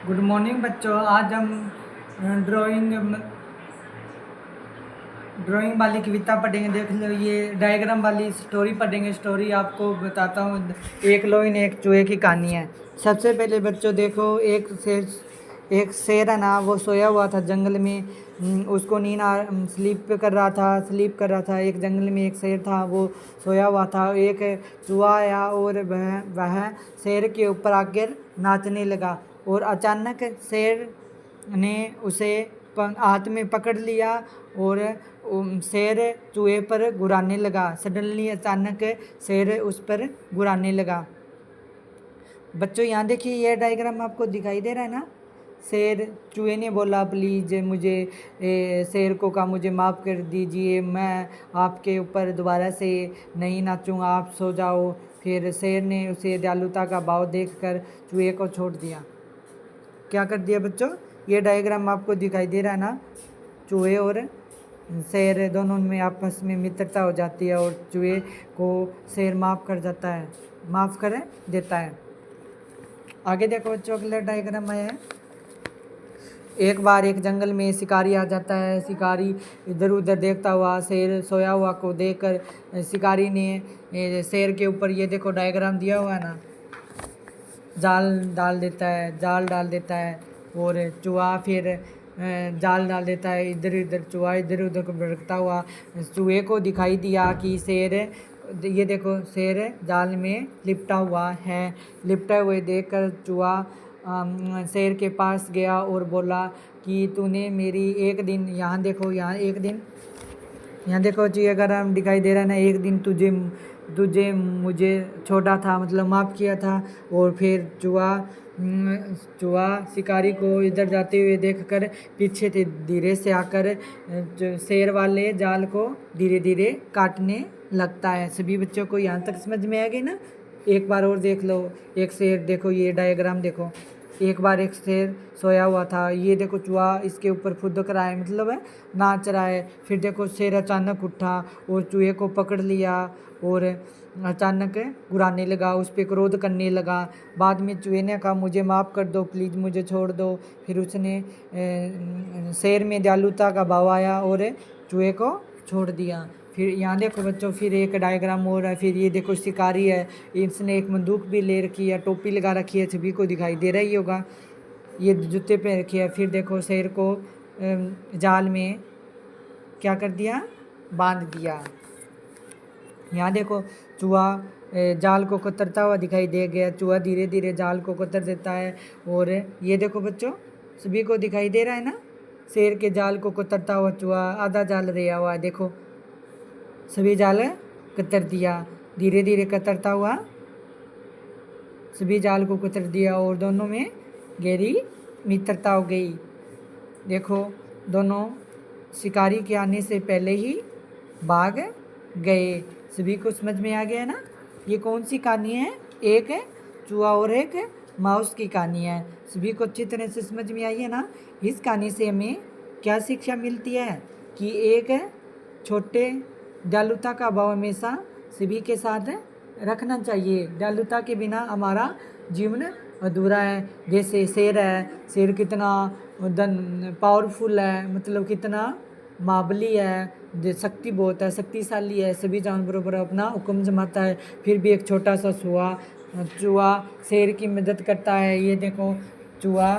Good morning बच्चों। आज हम ड्राइंग ड्राइंग वाली कविता पढ़ेंगे। देख लो, ये डायग्राम वाली स्टोरी पढ़ेंगे। स्टोरी आपको बताता हूँ। एक लोइन एक चूहे की कहानी है। सबसे पहले बच्चों देखो, एक शेर है ना, वो सोया हुआ था जंगल में। उसको नींद स्लीप कर रहा था। एक जंगल में एक शेर था, वो सोया हुआ था। एक चूहा आया और वह शेर के ऊपर आकर नाचने लगा। और अचानक शेर ने उसे हाथ में पकड़ लिया और शेर चूहे पर गुराने लगा। सडनली अचानक शेर उस पर गुराने लगा। बच्चों यहाँ देखिए, यह डायग्राम आपको दिखाई दे रहा है ना। शेर चूहे ने बोला, प्लीज़ मुझे शेर को कहा, मुझे माफ़ कर दीजिए, मैं आपके ऊपर दोबारा से नहीं नाचूंगा, आप सो जाओ। फिर शेर ने उसे दयालुता का भाव देखकर चूहे को छोड़ दिया। क्या कर दिया बच्चों? ये डायग्राम आपको दिखाई दे रहा है ना। चूहे और शेर दोनों में आपस में मित्रता हो जाती है और चूहे को शेर माफ़ कर देता है। आगे देखो बच्चों, अगला डायग्राम आया है। एक बार एक जंगल में शिकारी आ जाता है। शिकारी इधर उधर देखता हुआ शेर सोया हुआ को देखकर शिकारी ने शेर के ऊपर, ये देखो डायग्राम दिया हुआ है ना, जाल डाल देता है। और चूहा फिर जाल डाल देता है। चूहा इधर उधर को भटकता हुआ चूहे को दिखाई दिया कि शेर, ये देखो शेर जाल में लिपटा हुआ है। लिपटा हुए देखकर चूहा शेर के पास गया और बोला कि तूने मेरी एक दिन, यहाँ देखो जी, अगर हम दिखाई दे रहा है ना, एक दिन तुझे मुझे छोड़ा था, मतलब माफ़ किया था। और फिर चूहा शिकारी को इधर जाते हुए देखकर पीछे से धीरे से आकर शेर वाले जाल को धीरे धीरे काटने लगता है। सभी बच्चों को यहाँ तक समझ में आ गई ना? एक बार और देख लो। एक शेर देखो, ये डायग्राम देखो। एक बार एक शेर सोया हुआ था, ये देखो चूहा इसके ऊपर फुदक रहा है, मतलब है नाच रहा है। फिर देखो शेर अचानक उठा और चूहे को पकड़ लिया और अचानक गुराने लगा, उस पर क्रोध करने लगा। बाद में चूहे ने कहा, मुझे माफ़ कर दो, प्लीज़ मुझे छोड़ दो। फिर उसने शेर में दयालुता का भाव आया और चूहे को छोड़ दिया। फिर यहाँ देखो बच्चों, फिर एक डायग्राम और है। फिर ये देखो शिकारी है, इसने एक बंदूक भी ले रखी है, टोपी लगा रखी है, सभी को दिखाई दे रहा ही होगा। ये जूते पे रखी है। फिर देखो शेर को जाल में क्या कर दिया, बांध दिया। यहाँ देखो चूहा जाल को कतरता हुआ दिखाई दे गया। चूहा धीरे धीरे जाल को कतर देता है। और ये देखो बच्चों, सभी को दिखाई दे रहा है ना, शेर के जाल को कतरता हुआ चूहा आधा जाल रहा हुआ है। देखो सभी जाल कतर दिया, धीरे धीरे कतरता हुआ सभी जाल को कतर दिया और दोनों में गहरी मित्रता हो गई। देखो दोनों शिकारी के आने से पहले ही भाग गए। सभी को समझ में आ गया ना? ये कौन सी कहानी है? एक है चूहा और एक माउस की कहानी है। सभी को अच्छी तरह से समझ में आई है ना? इस कहानी से हमें क्या शिक्षा मिलती है कि एक छोटे दयालुता का भाव हमेशा सभी के साथ रखना चाहिए। दयालुता के बिना हमारा जीवन अधूरा है। जैसे शेर है, शेर कितना पावरफुल है, मतलब कितना माबली है, शक्ति बहुत है, शक्तिशाली है, सभी जानवरों पर अपना हुक्म जमाता है। फिर भी एक छोटा सा चूहा शेर की मदद करता है। ये देखो चूहा